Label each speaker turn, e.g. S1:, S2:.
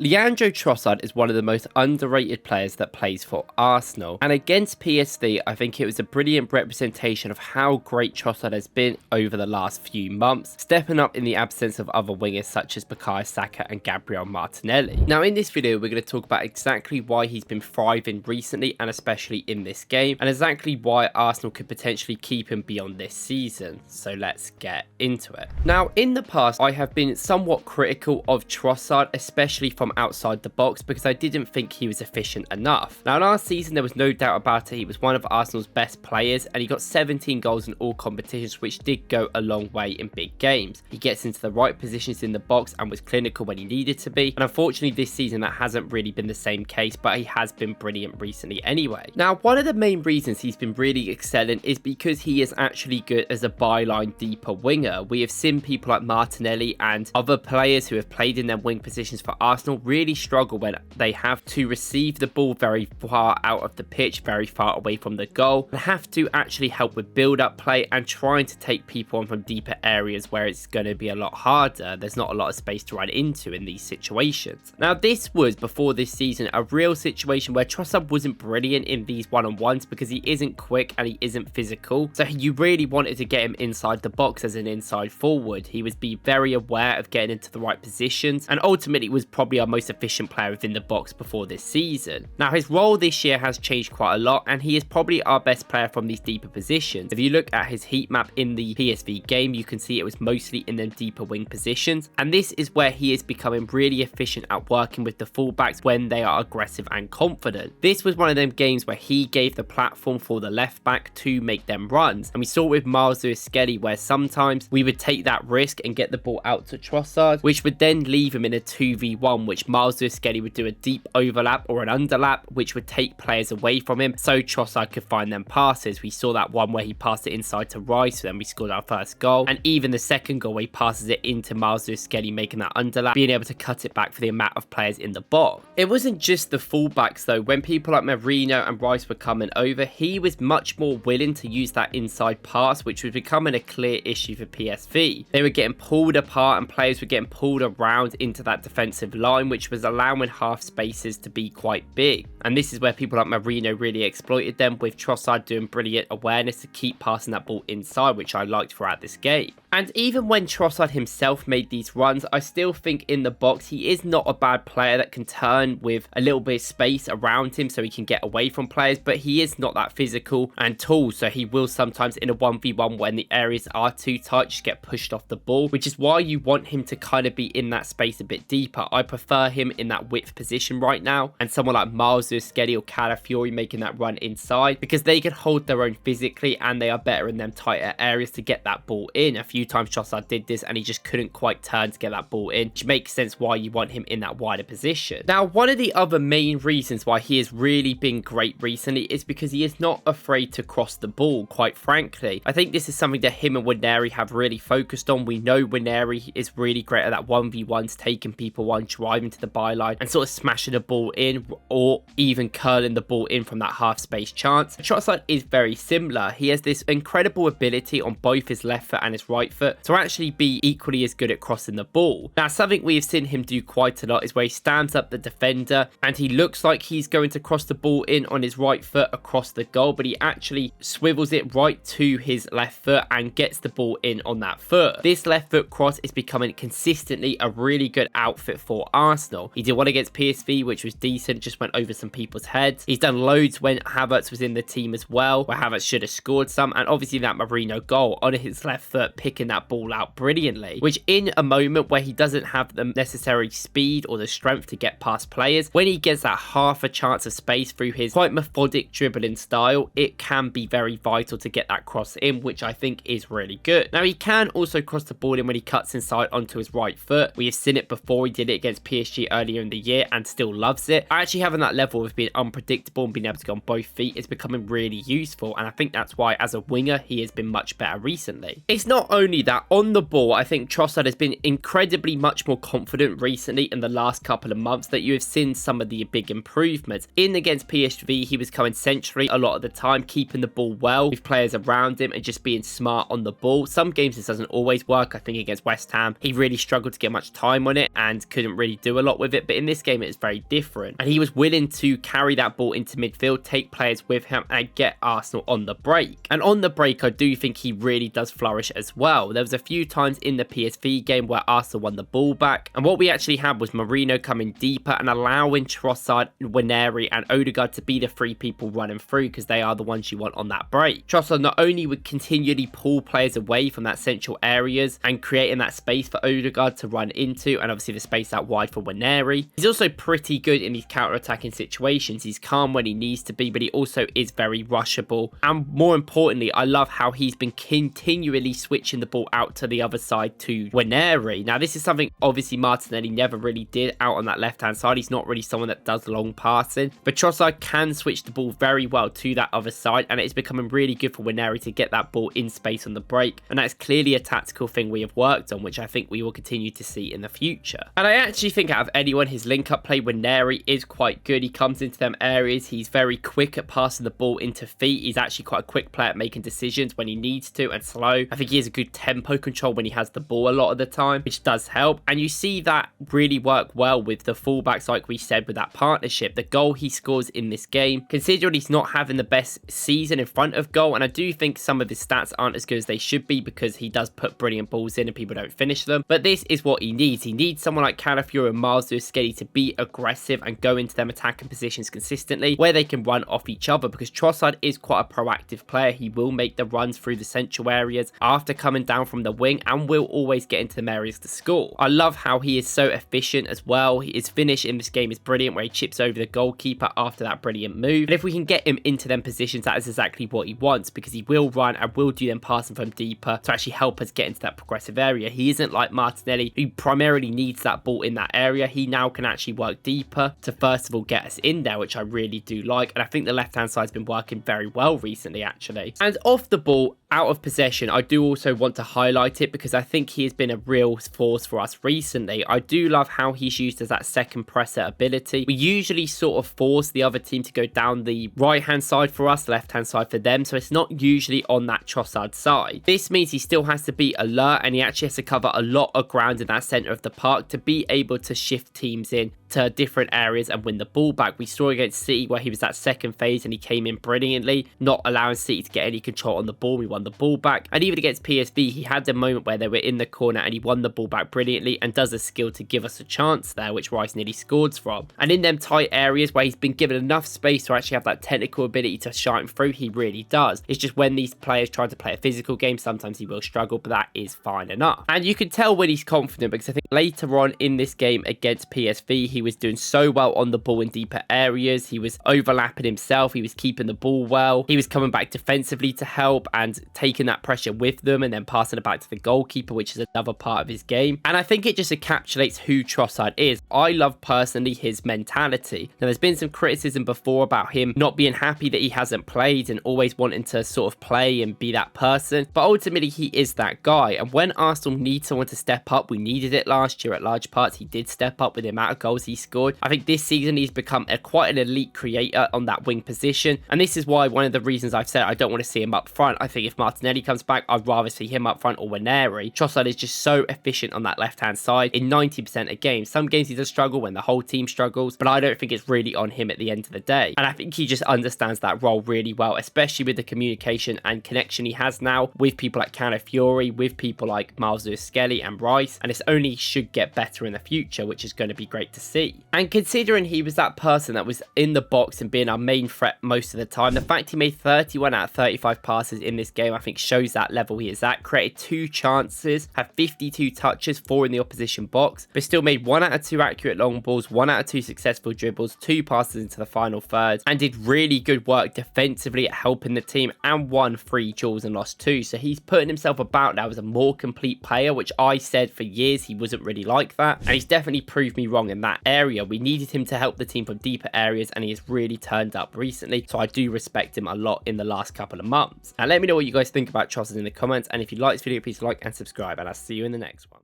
S1: Leandro Trossard is one of the most underrated players that plays for Arsenal, and against PSV I think it was a brilliant representation of how great Trossard has been over the last few months, stepping up in the absence of other wingers such as Bukayo Saka and Gabriel Martinelli. Now in this video we're going to talk about exactly why he's been thriving recently and especially in this game, and exactly why Arsenal could potentially keep him beyond this season, so let's get into it. Now in the past I have been somewhat critical of Trossard, especially from outside the box, because I didn't think he was efficient enough. Now last season there was no doubt about it, he was one of Arsenal's best players and he got 17 goals in all competitions, which did go a long way in big games. He gets into the right positions in the box and was clinical when he needed to be, and unfortunately this season that hasn't really been the same case, but he has been brilliant recently anyway. Now one of the main reasons he's been really excelling is because he is actually good as a byline deeper winger. We have seen people like Martinelli and other players who have played in their wing positions for Arsenal really struggle when they have to receive the ball very far out of the pitch, very far away from the goal, and have to actually help with build-up play and trying to take people on from deeper areas where it's going to be a lot harder. There's not a lot of space to run into in these situations. Now this was, before this season, a real situation where Trossard wasn't brilliant in these one-on-ones because he isn't quick and he isn't physical, so you really wanted to get him inside the box as an inside forward. He would be very aware of getting into the right positions and ultimately was probably our most efficient player within the box before this season. Now his role this year has changed quite a lot and he is probably our best player from these deeper positions. If you look at his heat map in the PSV game, you can see it was mostly in them deeper wing positions, and this is where he is becoming really efficient at working with the fullbacks when they are aggressive and confident. This was one of them games where he gave the platform for the left back to make them runs, and we saw it with Woklz where sometimes we would take that risk and get the ball out to Trossard, which would then leave him in a 2v1, which Woklz would do a deep overlap or an underlap, which would take players away from him so Trossard could find them passes. We saw that one where he passed it inside to Rice, then we scored our first goal, and even the second goal where he passes it into Woklz making that underlap, being able to cut it back for the amount of players in the box. It wasn't just the fullbacks though. When people like Marino and Rice were coming over, he was much more willing to use that inside pass, which was becoming a clear issue for PSV. They were getting pulled apart and players were getting pulled around into that defensive line, which was allowing half spaces to be quite big, and this is where people like Marino really exploited them, with Trossard doing brilliant awareness to keep passing that ball inside, which I liked throughout this game. And even when Trossard himself made these runs, I still think in the box he is not a bad player that can turn with a little bit of space around him so he can get away from players, but he is not that physical and tall, so he will sometimes in a 1v1 when the areas are too tight just get pushed off the ball, which is why you want him to kind of be in that space a bit deeper. I prefer him in that width position right now, and someone like Woklz or Calafiori making that run inside, because they can hold their own physically and they are better in them tighter areas to get that ball in. A few times Trossard did this and he just couldn't quite turn to get that ball in, which makes sense why you want him in that wider position. Now one of the other main reasons why he has really been great recently is because he is not afraid to cross the ball, quite frankly. I think this is something that him and Nwaneri have really focused on. We know Nwaneri is really great at that 1v1s, taking people on, driving to the byline and sort of smashing the ball in, or even curling the ball in from that half space chance. Trossard is very similar. He has this incredible ability on both his left foot and his right foot to actually be equally as good at crossing the ball. Now something we have seen him do quite a lot is where he stands up the defender and he looks like he's going to cross the ball in on his right foot across the goal, but he actually swivels it right to his left foot and gets the ball in on that foot. This left foot cross is becoming consistently a really good outfit for Arsenal. He did one against PSV which was decent, just went over some people's heads. He's done loads when Havertz was in the team as well, where Havertz should have scored some, and obviously that Marino goal on his left foot, picking that ball out brilliantly, which in a moment where he doesn't have the necessary speed or the strength to get past players, when he gets that half a chance of space through his quite methodic dribbling style, it can be very vital to get that cross in, which I think is really good. Now he can also cross the ball in when he cuts inside onto his right foot. We have seen it before. He did it against PSG earlier in the year and still loves it. Actually having that level of being unpredictable and being able to go on both feet is becoming really useful, and I think that's why as a winger he has been much better recently. It's not only only that, on the ball, I think Trossard has been incredibly much more confident recently in the last couple of months, that you have seen some of the big improvements. In against PSV, he was coming centrally a lot of the time, keeping the ball well with players around him and just being smart on the ball. Some games this doesn't always work. I think against West Ham, he really struggled to get much time on it and couldn't really do a lot with it. But in this game, it was very different. And he was willing to carry that ball into midfield, take players with him and get Arsenal on the break. And on the break, I do think he really does flourish as well. There was a few times in the PSV game where Arsenal won the ball back. And what we actually had was Marino coming deeper and allowing Trossard, Waneri and Odegaard to be the three people running through, because they are the ones you want on that break. Trossard not only would continually pull players away from that central areas and creating that space for Odegaard to run into, and obviously the space out wide for Waneri. He's also pretty good in these counter-attacking situations. He's calm when he needs to be, but he also is very rushable. And more importantly, I love how he's been continually switching the ball out to the other side to Waneri. Now, this is something obviously Martinelli never really did out on that left-hand side. He's not really someone that does long passing, but Trossard can switch the ball very well to that other side, and it's becoming really good for Waneri to get that ball in space on the break. And that's clearly a tactical thing we have worked on, which I think we will continue to see in the future. And I actually think out of anyone, his link-up play, Waneri is quite good. He comes into them areas. He's very quick at passing the ball into feet. He's actually quite a quick player at making decisions when he needs to, and slow. I think he has a good tempo control when he has the ball a lot of the time, which does help. And you see that really work well with the fullbacks, like we said, with that partnership. The goal he scores in this game, considering he's not having the best season in front of goal, and I do think some of his stats aren't as good as they should be, because he does put brilliant balls in and people don't finish them. But this is what he needs. He needs someone like Calafiori and Miles Lewis-Skelly to be aggressive and go into them attacking positions consistently, where they can run off each other, because Trossard is quite a proactive player. He will make the runs through the central areas after coming down from the wing, and will always get into them areas to score. I love how he is so efficient as well. His finish in this game is brilliant, where he chips over the goalkeeper after that brilliant move. And if we can get him into them positions, that is exactly what he wants, because he will run and will do them passing from deeper to actually help us get into that progressive area. He isn't like Martinelli, who primarily needs that ball in that area. He now can actually work deeper to first of all get us in there, which I really do like. And I think the left hand side has been working very well recently, actually. And off the ball, out of possession, I do also want to highlight it, because I think he has been a real force for us recently. I do love how he's used as that second presser ability. We usually sort of force the other team to go down the right hand side for us, the left hand side for them, so it's not usually on that Trossard side. This means he still has to be alert, and he actually has to cover a lot of ground in that centre of the park to be able to shift teams in to different areas and win the ball back. We saw against City where he was that second phase and he came in brilliantly, not allowing City to get any control on the ball. We won the ball back. And even against PSV, he had the moment where they were in the corner and he won the ball back brilliantly and does a skill to give us a chance there, which Rice nearly scored from. And in them tight areas where he's been given enough space to actually have that technical ability to shine through, he really does. It's just when these players try to play a physical game, sometimes he will struggle, but that is fine enough. And you can tell when he's confident, because I think later on in this game against PSV, he was doing so well on the ball in deeper areas. He was overlapping himself. He was keeping the ball well. He was coming back defensively to help and taking that pressure with them and then passing it back to the goalkeeper, which is another part of his game. And I think it just encapsulates who Trossard is. I love personally his mentality. Now, there's been some criticism before about him not being happy that he hasn't played and always wanting to sort of play and be that person. But ultimately, he is that guy. And when Arsenal need someone to step up, we needed it last year at large parts. He did step up with the amount of goals he scored. I think this season he's become quite an elite creator on that wing position. And this is why one of the reasons I've said I don't want to see him up front. I think if Martinelli comes back, I'd rather see him up front or Waneri. Trossard is just so efficient on that left-hand side in 90% of games. Some games he does struggle when the whole team struggles, but I don't think it's really on him at the end of the day. And I think he just understands that role really well, especially with the communication and connection he has now with people like Calafiori, with people like Miles Lewis-Skelly and Rice. And it's only should get better in the future, which is going to be great to see. And considering he was that person that was in the box and being our main threat most of the time, the fact he made 31 out of 35 passes in this game, I think shows that level he is at. Created 2 chances, had 52 touches, 4 in the opposition box, but still made 1 out of 2 accurate long balls, 1 out of 2 successful dribbles, 2 passes into the final third, and did really good work defensively at helping the team and won 3 duels and lost 2. So he's putting himself about now as a more complete player, which I said for years he wasn't really like that, and he's definitely proved me wrong in that area. We needed him to help the team from deeper areas, and he has really turned up recently, so I do respect him a lot in the last couple of months. And let me know what you guys think about Trossard in the comments, and if you like this video, please like and subscribe, and I'll see you in the next one.